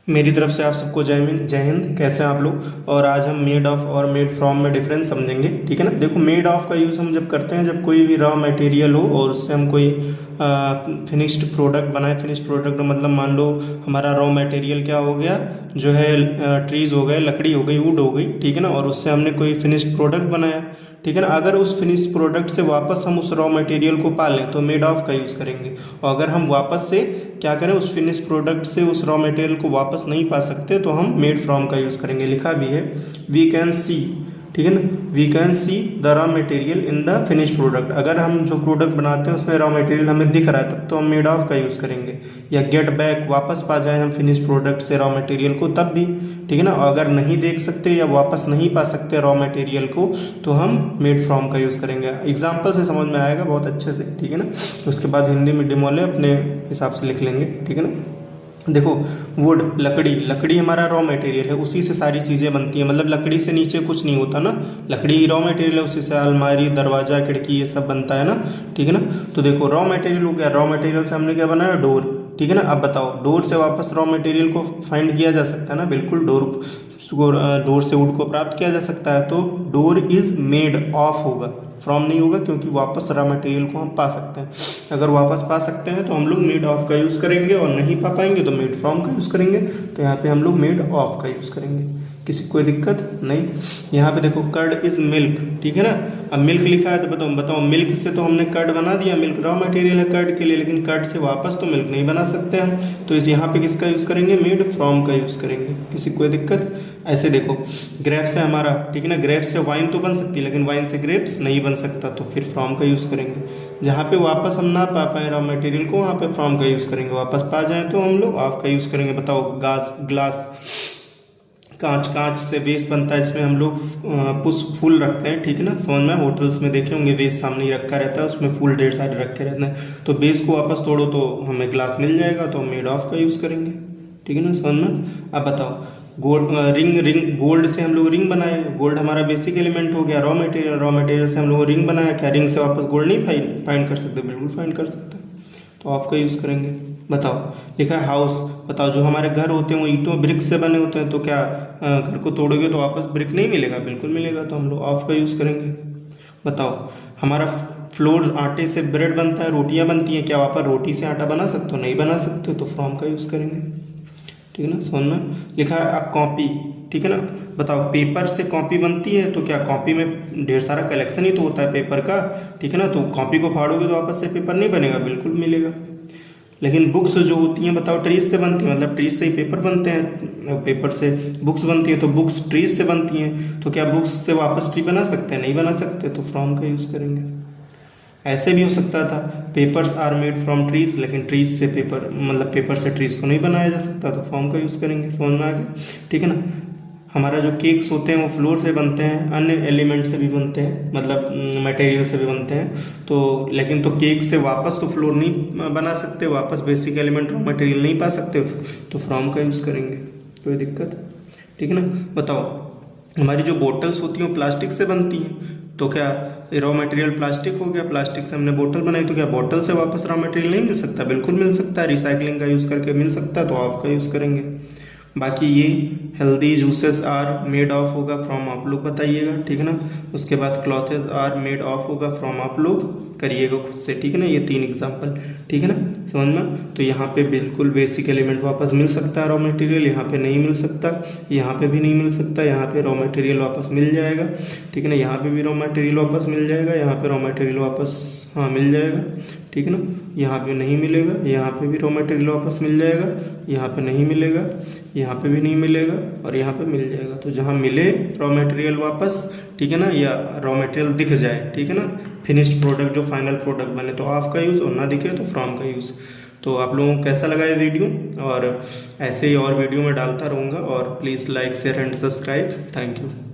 मेरी तरफ से आप सबको जय हिंद। कैसे हैं आप लोग। और आज हम मेड ऑफ और मेड फ्रॉम में डिफरेंस समझेंगे, ठीक है ना। देखो, मेड ऑफ का यूज़ हम जब करते हैं जब कोई भी रॉ मटेरियल हो और उससे हम कोई फिनिश्ड प्रोडक्ट बनाए। फिनिश्ड प्रोडक्ट मतलब मान लो हमारा रॉ मटेरियल क्या हो गया, जो है ट्रीज़ हो गए, लकड़ी हो गई, वुड हो गई, ठीक है ना। और उससे हमने कोई फिनिश्ड प्रोडक्ट बनाया, ठीक है ना। अगर उस फिनिश प्रोडक्ट से वापस हम उस रॉ मटेरियल को पा लें तो मेड ऑफ का यूज़ करेंगे। और अगर हम वापस से क्या करें, उस फिनिश प्रोडक्ट से उस रॉ मटेरियल को वापस नहीं पा सकते तो हम मेड फ्रॉम का यूज़ करेंगे। लिखा भी है वी कैन सी, ठीक है ना, we can see the raw material in the finish product. अगर हम जो प्रोडक्ट बनाते हैं उसमें रॉ मटेरियल हमें दिख रहा है तब तो हम मेड ऑफ का यूज़ करेंगे। या गेट बैक, वापस पा जाए हम फिनिश प्रोडक्ट से रॉ मटेरियल को तब भी, ठीक है ना। अगर नहीं देख सकते या वापस नहीं पा सकते रॉ मटेरियल को तो हम मेड फ्रॉम का यूज़ करेंगे। एग्जाम्पल से समझ में आएगा बहुत अच्छे से, ठीक है ना। उसके बाद हिंदी मीडियम वाले अपने हिसाब से लिख लेंगे, ठीक है ना। देखो, वुड लकड़ी हमारा रॉ मटेरियल है, उसी से सारी चीज़ें बनती हैं। मतलब लकड़ी से नीचे कुछ नहीं होता ना, लकड़ी रॉ मटेरियल है, उसी से अलमारी, दरवाजा, खिड़की ये सब बनता है ना, ठीक है ना। तो देखो, रॉ मटेरियल हो गया, रॉ मटेरियल से हमने क्या बनाया, डोर, ठीक है ना। अब बताओ, डोर से वापस रॉ मटेरियल को फाइंड किया जा सकता है ना, बिल्कुल। डोर से वुड को प्राप्त किया जा सकता है। तो डोर इज मेड ऑफ होगा, फ्रॉम नहीं होगा, क्योंकि वापस रॉ मटेरियल को हम पा सकते हैं। अगर वापस पा सकते हैं तो हम लोग मेड ऑफ का यूज़ करेंगे, और नहीं पा पाएंगे तो मेड फ्रॉम का यूज़ करेंगे। तो यहाँ पे हम लोग मेड ऑफ का यूज़ करेंगे। किसी कोई दिक्कत नहीं। यहाँ पे देखो, कर्ड इज मिल्क, ठीक है ना। अब मिल्क लिखा है तो बताओ मिल्क से तो हमने कर्ड बना दिया, मिल्क रॉ मटेरियल है कर्ड के लिए, लेकिन कर्ड से वापस तो मिल्क नहीं बना सकते हम। तो इस यहाँ पे किसका यूज़ करेंगे, मेड फ्रॉम का यूज़ करेंगे। किसी कोई दिक्कत। ऐसे देखो, ग्रेप्स है हमारा, ठीक है ना। ग्रेप्स से वाइन तो बन सकती है, लेकिन वाइन से ग्रेप्स नहीं बन सकता, तो फिर फ्रॉम का यूज़ करेंगे। जहाँ पे वापस हम ना पा पाए रॉ मटेरियल को, वहाँ पे फ्रॉम का यूज़ करेंगे। वापस पा जाए तो हम लोग ऑफ का यूज़ करेंगे। बताओ, ग्लास, कांच से वेस्ट बनता है, इसमें हम लोग फूल रखते हैं, ठीक है ना। समझ में, होटल्स में देखे होंगे वेस्ट सामने ही रखा रहता है, उसमें फूल ढेर सारे रखे रहते हैं। तो बेस को वापस तोड़ो तो हमें ग्लास मिल जाएगा, तो हम मेड ऑफ का यूज़ करेंगे, ठीक है ना। समझ में। अब बताओ, गोल्ड से हम लोग रिंग बनाए, गोल्ड हमारा बेसिक एलिमेंट हो गया, रॉ मटेरियल से हम लोग रिंग बनाया। क्या रिंग से वापस गोल्ड नहीं फाइंड कर सकते, बिल्कुल फाइंड कर सकते हैं, तो ऑफ का यूज़ करेंगे। बताओ, लिखा है हाउस। बताओ, जो हमारे घर होते हैं वो ईंटों ब्रिक से बने होते हैं, तो क्या घर को तोड़ोगे तो वापस ब्रिक नहीं मिलेगा, बिल्कुल मिलेगा, तो हम लोग ऑफ का यूज़ करेंगे। बताओ, हमारा फ्लोर आटे से ब्रेड बनता है, रोटियां बनती हैं, क्या वापस रोटी से आटा बना सकते हो, नहीं बना सकते, तो फ्रॉम का यूज़ करेंगे, ठीक है ना। समझना। लिखा है कॉपी, ठीक है ना। बताओ, पेपर से कॉपी बनती है, तो क्या कॉपी में ढेर सारा कलेक्शन ही तो होता है पेपर का, ठीक है ना। तो कॉपी को फाड़ोगे तो वापस से पेपर नहीं बनेगा, बिल्कुल मिलेगा। लेकिन बुक्स जो होती हैं, बताओ, ट्रीज से बनती हैं, मतलब ट्रीज से ही पेपर बनते हैं, पेपर से बुक्स बनती है, तो बुक्स ट्रीज से बनती हैं, तो क्या बुक्स से वापस ट्री बना सकते हैं, नहीं बना सकते, तो फ्रॉम का यूज़ करेंगे। ऐसे भी हो सकता था, papers are made from trees, लेकिन ट्रीज से पेपर, मतलब पेपर से ट्रीज को नहीं बनाया जा सकता, तो फॉर्म का यूज़ करेंगे। समझ में आ गया, ठीक है ना। हमारा जो केक्स होते हैं वो फ्लोर से बनते हैं, अन्य एलिमेंट से भी बनते हैं, मतलब मटेरियल से भी बनते हैं। तो लेकिन तो केक से वापस तो फ्लोर नहीं बना सकते, वापस बेसिक एलिमेंट रॉ मटेरियल नहीं पा सकते, तो फ्रॉम का यूज़ करेंगे। कोई दिक्कत, ठीक है ना। बताओ, हमारी जो बोटल्स होती हैं वो प्लास्टिक से बनती हैं, तो क्या रॉ मटेरियल प्लास्टिक हो गया, प्लास्टिक से हमने बोतल बनाई, तो क्या बोतल से वापस रॉ मटेरियल नहीं मिल सकता, बिल्कुल मिल सकता है, रिसाइकलिंग का यूज़ करके मिल सकता है, तो ऑफ का यूज़ करेंगे। बाकी ये healthy juices are made of होगा फ्रॉम, आप लोग बताइएगा, ठीक है ना। उसके बाद क्लॉथेज आर मेड ऑफ होगा फ्रॉम, आप लोग करिएगा खुद से, ठीक है ना। ये 3 एग्जाम्पल, ठीक है ना, समझ में। तो यहाँ पे बिल्कुल बेसिक एलिमेंट वापस मिल सकता है रॉ मटेरियल, यहाँ पे नहीं मिल सकता, यहाँ पे भी नहीं मिल सकता, यहाँ पे रॉ मटेरियल वापस मिल जाएगा, ठीक है ना। यहाँ पे भी रॉ मटेरियल वापस मिल जाएगा, यहाँ पे रॉ मटेरियल वापस मिल जाएगा, ठीक है ना। यहाँ पे नहीं मिलेगा, यहाँ पे भी रॉ मटेरियल वापस मिल जाएगा, यहाँ पे नहीं मिलेगा, यहाँ पे भी नहीं मिलेगा, और यहाँ पे मिल जाएगा। तो जहाँ मिले रॉ मटेरियल वापस, ठीक है ना, या रॉ मटेरियल दिख जाए, ठीक है ना, फिनिश्ड प्रोडक्ट जो फाइनल प्रोडक्ट बने, तो ऑफ का यूज़, और ना दिखे तो फ्रॉम का यूज़। तो आप लोगों को कैसा लगा ये वीडियो, और ऐसे ही और वीडियो में डालता रहूँगा, और please like share and subscribe. Thank you.